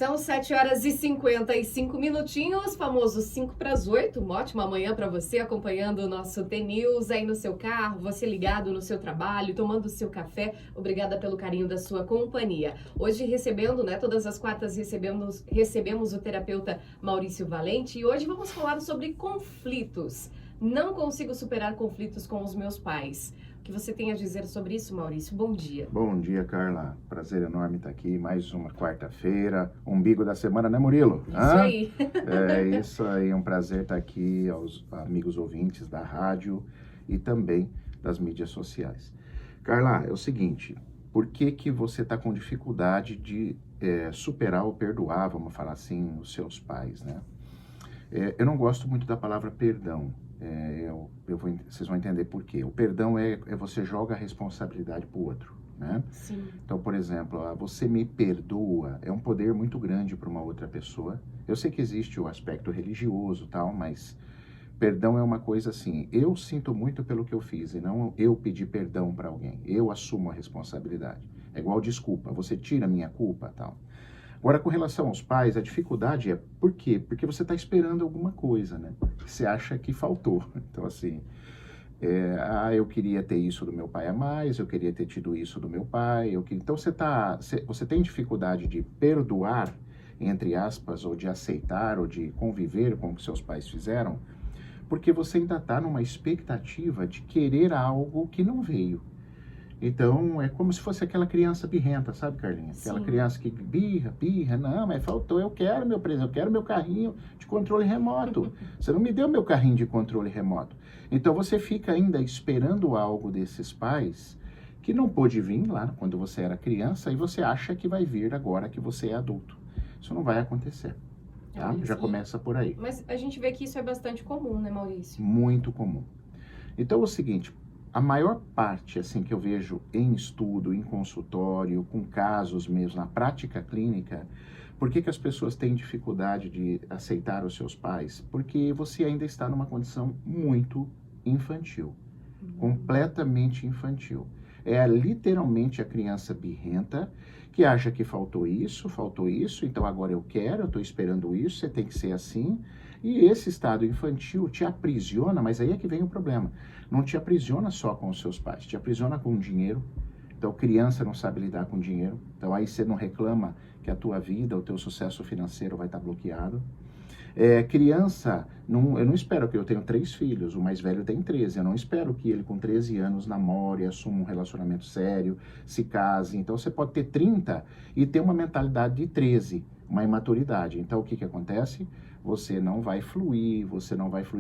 São 7h55 minutinhos, famoso 5 para as 8. Uma ótima manhã para você, acompanhando o nosso T-News aí no seu carro, você ligado no seu trabalho, tomando o seu café. Obrigada pelo carinho da sua companhia. Hoje recebendo, todas as quartas recebemos o terapeuta Maurício Valente e hoje vamos falar sobre conflitos. Não consigo superar conflitos com os meus pais. O que você tem a dizer sobre isso, Maurício? Bom dia. Bom dia, Carla. Prazer enorme estar aqui. Mais uma quarta-feira, umbigo da semana, né, Murilo? Isso aí. É isso aí, é um prazer estar aqui aos amigos ouvintes da rádio e também das mídias sociais. Carla, é o seguinte, por que você está com dificuldade de superar ou perdoar, vamos falar assim, os seus pais, né? Eu não gosto muito da palavra perdão. Vocês vão entender por quê. O perdão é você joga a responsabilidade para o outro, né? Sim. Então, por exemplo, você me perdoa é um poder muito grande para uma outra pessoa. Eu sei que existe o aspecto religioso, tal, mas perdão é uma coisa assim, eu sinto muito pelo que eu fiz e não eu pedir perdão para alguém. Eu assumo a responsabilidade. É igual desculpa, você tira a minha culpa, tal. Agora, com relação aos pais, a dificuldade é por quê? Porque você está esperando alguma coisa, né? Você acha que faltou. Então, assim, eu queria ter isso do meu pai a mais, eu queria ter tido isso do meu pai. Então, você tem dificuldade de perdoar, entre aspas, ou de aceitar, ou de conviver com o que seus pais fizeram, porque você ainda está numa expectativa de querer algo que não veio. Então, é como se fosse aquela criança birrenta, sabe, Carlinha? Aquela Sim. criança que birra, não, mas faltou, eu quero meu presente, eu quero meu carrinho de controle remoto. Você não me deu meu carrinho de controle remoto. Então, você fica ainda esperando algo desses pais que não pôde vir lá quando você era criança e você acha que vai vir agora que você é adulto. Isso não vai acontecer, tá? Já começa por aí. Mas a gente vê que isso é bastante comum, né, Maurício? Muito comum. Então, é o seguinte, a maior parte, assim, que eu vejo em estudo, em consultório, com casos mesmo, na prática clínica, por que as pessoas têm dificuldade de aceitar os seus pais? Porque você ainda está numa condição muito infantil, completamente infantil. É literalmente a criança birrenta que acha que faltou isso, então agora eu quero, eu estou esperando isso, você tem que ser assim. E esse estado infantil te aprisiona, mas aí é que vem o problema. Não te aprisiona só com os seus pais, te aprisiona com o dinheiro. Então, criança não sabe lidar com dinheiro. Então, aí você não reclama que a tua vida, o teu sucesso financeiro vai estar bloqueado. Criança, eu não espero que eu tenha 3 filhos, o mais velho tem 13. Eu não espero que ele com 13 anos namore, assuma um relacionamento sério, se case. Então, você pode ter 30 e ter uma mentalidade de 13, uma imaturidade. Então, o que acontece? Você não vai fluir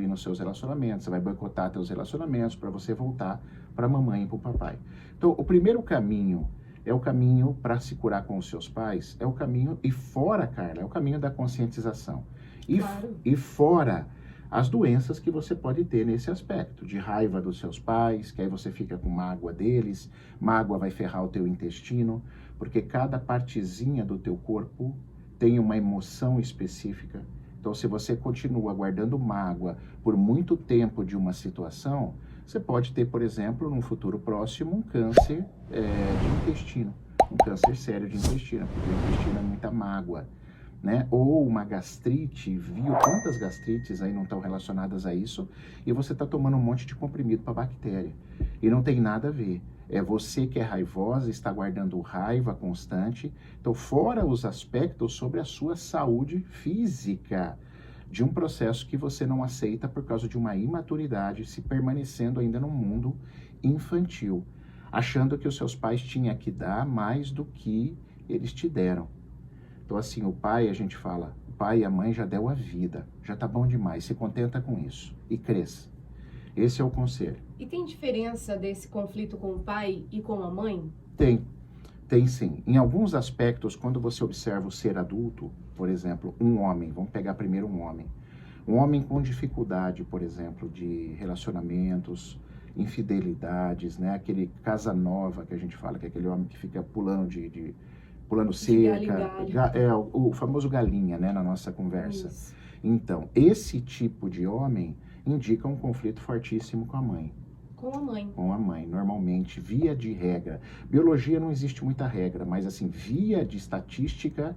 nos seus relacionamentos, você vai boicotar seus relacionamentos para você voltar para a mamãe e para o papai. Então, o primeiro caminho é o caminho para se curar com os seus pais, é o caminho, e fora, Carla, é o caminho da conscientização. Claro. E fora as doenças que você pode ter nesse aspecto, de raiva dos seus pais, que aí você fica com mágoa deles, mágoa vai ferrar o teu intestino, porque cada partezinha do teu corpo tem uma emoção específica. Então, se você continua guardando mágoa por muito tempo de uma situação, você pode ter, por exemplo, num futuro próximo, um câncer de intestino, um câncer sério de intestino, porque o intestino é muita mágoa, né? Ou uma gastrite, viu quantas gastrites aí não estão relacionadas a isso, e você está tomando um monte de comprimido para bactéria, e não tem nada a ver. É você que é raivosa, está guardando raiva constante. Então, fora os aspectos sobre a sua saúde física, de um processo que você não aceita por causa de uma imaturidade, se permanecendo ainda no mundo infantil, achando que os seus pais tinham que dar mais do que eles te deram. Então, assim, o pai, a gente fala, o pai e a mãe já deu a vida, já tá bom demais, se contenta com isso e cresça. Esse é o conselho. E tem diferença desse conflito com o pai e com a mãe? Tem sim. Em alguns aspectos, quando você observa o ser adulto, por exemplo, um homem, vamos pegar primeiro um homem com dificuldade, por exemplo, de relacionamentos, infidelidades, né? Aquele casa nova que a gente fala, que é aquele homem que fica pulando pulando cerca, o famoso galinha, né, na nossa conversa. Isso. Então, esse tipo de homem indica um conflito fortíssimo com a mãe. Com a mãe. Com a mãe, normalmente, via de regra. Biologia não existe muita regra, mas assim, via de estatística,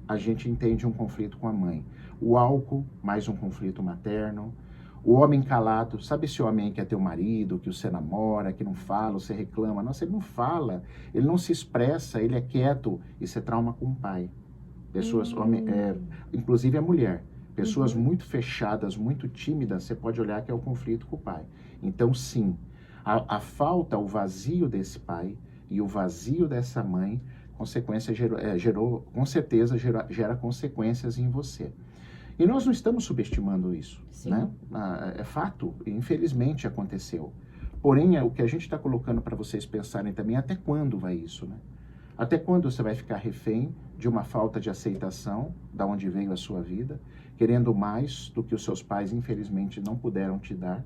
a gente entende um conflito com a mãe. O álcool, mais um conflito materno. O homem calado, sabe esse homem que é teu marido, que você namora, que não fala, você reclama? Nossa, ele não fala, ele não se expressa, ele é quieto, isso é trauma com o pai. Pessoas, inclusive a mulher, pessoas muito fechadas, muito tímidas, você pode olhar que é o conflito com o pai. Então, sim, a falta, o vazio desse pai e o vazio dessa mãe, consequência com certeza gera consequências em você. E nós não estamos subestimando isso, né? É fato, infelizmente aconteceu. Porém, o que a gente está colocando para vocês pensarem também, até quando vai isso, né? Até quando você vai ficar refém de uma falta de aceitação, da onde veio a sua vida, querendo mais do que os seus pais, infelizmente, não puderam te dar,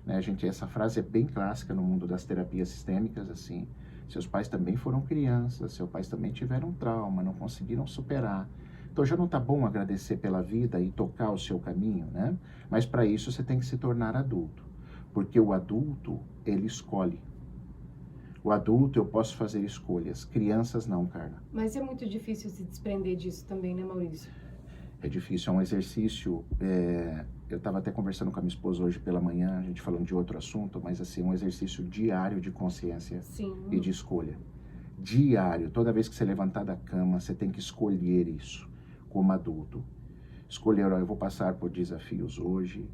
né? Essa frase é bem clássica no mundo das terapias sistêmicas, assim, seus pais também foram crianças, seus pais também tiveram trauma, não conseguiram superar. Então já não está bom agradecer pela vida e tocar o seu caminho, né? Mas para isso você tem que se tornar adulto. Porque o adulto, ele escolhe. O adulto, eu posso fazer escolhas. Crianças não, Carla. Mas é muito difícil se desprender disso também, né, Maurício? É difícil, é um exercício. Eu estava até conversando com a minha esposa hoje pela manhã, a gente falando de outro assunto, mas assim, um exercício diário de consciência e de escolha. Diário. Toda vez que você levantar da cama, você tem que escolher isso. Como adulto, escolher, eu vou passar por desafios hoje,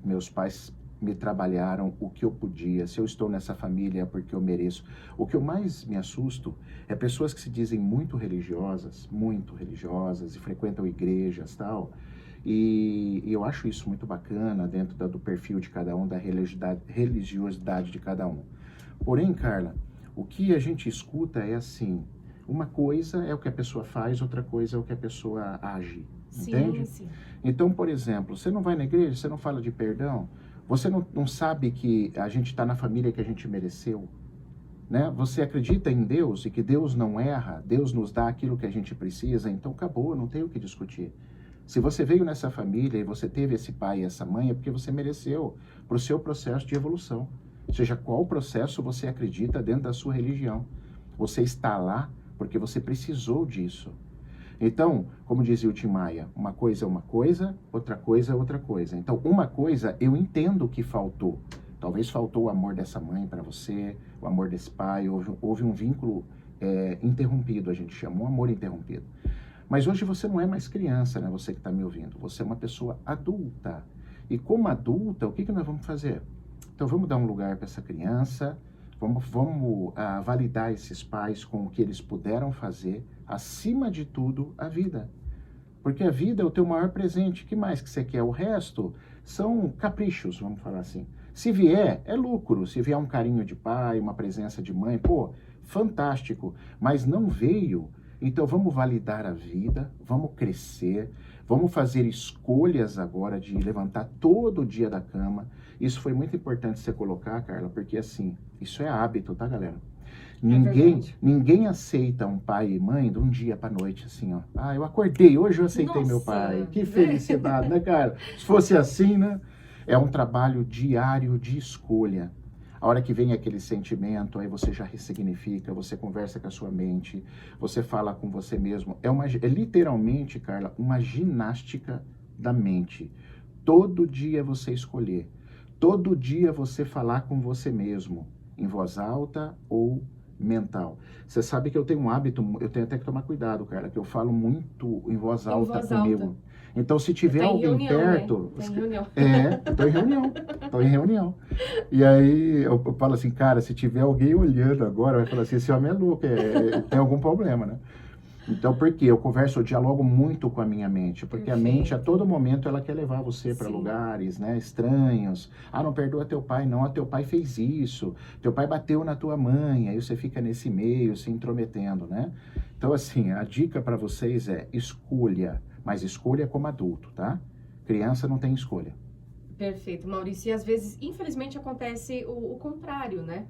meus pais me trabalharam o que eu podia, se eu estou nessa família é porque eu mereço. O que eu mais me assusto é pessoas que se dizem muito religiosas e frequentam igrejas, tal, e eu acho isso muito bacana dentro do perfil de cada um, da religiosidade de cada um. Porém, Carla, o que a gente escuta é assim, uma coisa é o que a pessoa faz, outra coisa é o que a pessoa age, entende? Sim. Então, por exemplo, você não vai na igreja, você não fala de perdão, você não sabe que a gente está na família que a gente mereceu, né? Você acredita em Deus e que Deus não erra, Deus nos dá aquilo que a gente precisa, então acabou, não tem o que discutir. Se você veio nessa família e você teve esse pai e essa mãe, é porque você mereceu para o seu processo de evolução. Seja qual processo você acredita dentro da sua religião. Você está lá porque você precisou disso. Então, como dizia o Tim Maia, uma coisa é uma coisa, outra coisa é outra coisa. Então, uma coisa eu entendo que faltou. Talvez faltou o amor dessa mãe para você, o amor desse pai, houve um vínculo interrompido, a gente chama, um amor interrompido. Mas hoje você não é mais criança, né? Você que está me ouvindo, você é uma pessoa adulta. E como adulta, o que nós vamos fazer? Então, vamos dar um lugar para essa criança, vamos validar esses pais com o que eles puderam fazer, acima de tudo, a vida. Porque a vida é o teu maior presente. O que mais que você quer? O resto são caprichos, vamos falar assim. Se vier, é lucro. Se vier um carinho de pai, uma presença de mãe, pô, fantástico. Mas não veio. Então vamos validar a vida, vamos crescer, vamos fazer escolhas agora de levantar todo dia da cama. Isso foi muito importante você colocar, Carla, porque assim, isso é hábito, tá, galera? Ninguém aceita um pai e mãe de um dia para noite, assim, ó. Ah, eu acordei, hoje eu aceitei meu pai. Que felicidade, né, cara? Se fosse assim, né? É um trabalho diário de escolha. A hora que vem aquele sentimento, aí você já ressignifica, você conversa com a sua mente, você fala com você mesmo. É literalmente, Carla, uma ginástica da mente. Todo dia você escolher. Todo dia você falar com você mesmo, em voz alta ou mental. Você sabe que eu tenho um hábito, eu tenho até que tomar cuidado, Carla, que eu falo muito em voz alta comigo. Então, se tiver alguém perto... Né? Tá em reunião. Tô em reunião. E aí, eu falo assim, cara, se tiver alguém olhando agora, vai falar assim, esse homem é louco, tem algum problema, né? Então, por quê? Eu dialogo muito com a minha mente, porque a mente, a todo momento, ela quer levar você para lugares, né, estranhos. Ah, não perdoa teu pai, não, teu pai fez isso, teu pai bateu na tua mãe, aí você fica nesse meio, se intrometendo, né? Então, assim, a dica para vocês é escolha, mas escolha como adulto, tá? Criança não tem escolha. Perfeito, Maurício. E às vezes, infelizmente, acontece o contrário, né?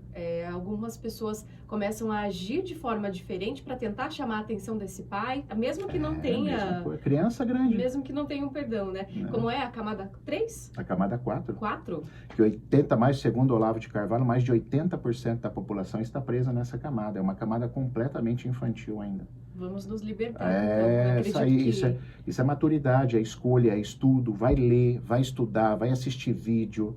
Algumas pessoas começam a agir de forma diferente para tentar chamar a atenção desse pai, mesmo que não tenha... Criança grande. Mesmo que não tenha um perdão, né? Como é a camada 3? A camada 4. 4? Que segundo Olavo de Carvalho, mais de 80% da população está presa nessa camada. É uma camada completamente infantil ainda. Vamos nos libertar, É, então. isso Acredito aí, que... isso é maturidade, é escolha, é estudo. Vai ler, vai estudar, vai assistir vídeo.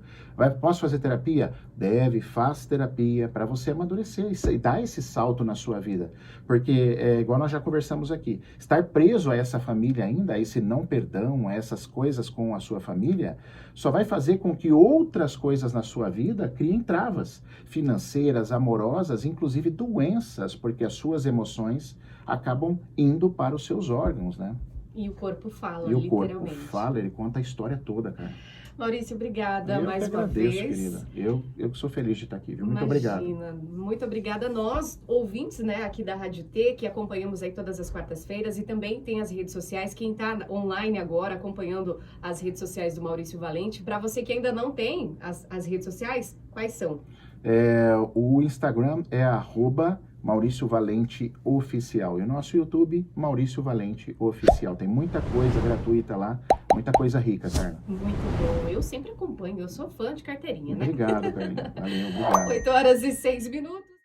Posso fazer terapia? Deve, faz terapia para você amadurecer e dar esse salto na sua vida. Porque, igual nós já conversamos aqui, estar preso a essa família ainda, a esse não perdão, a essas coisas com a sua família, só vai fazer com que outras coisas na sua vida criem travas financeiras, amorosas, inclusive doenças, porque as suas emoções acabam indo para os seus órgãos, né? E o corpo fala, E o literalmente. corpo fala, ele conta a história toda, cara. Maurício, obrigada Eu mais que uma agradeço, vez. querida. Eu que sou feliz de estar aqui, viu? Muito Imagina, obrigado. muito obrigada a nós, ouvintes, né, aqui da Rádio T, que acompanhamos aí todas as quartas-feiras, e também tem as redes sociais, quem está online agora acompanhando as redes sociais do Maurício Valente. Para você que ainda não tem as redes sociais, quais são? O Instagram é @Maurício Valente Oficial. E o nosso YouTube, Maurício Valente Oficial. Tem muita coisa gratuita lá, muita coisa rica, Carla. Muito bom. Eu sempre acompanho, eu sou fã de carteirinha, né? Obrigado, Carlinhos. Valeu, obrigado. 8h06.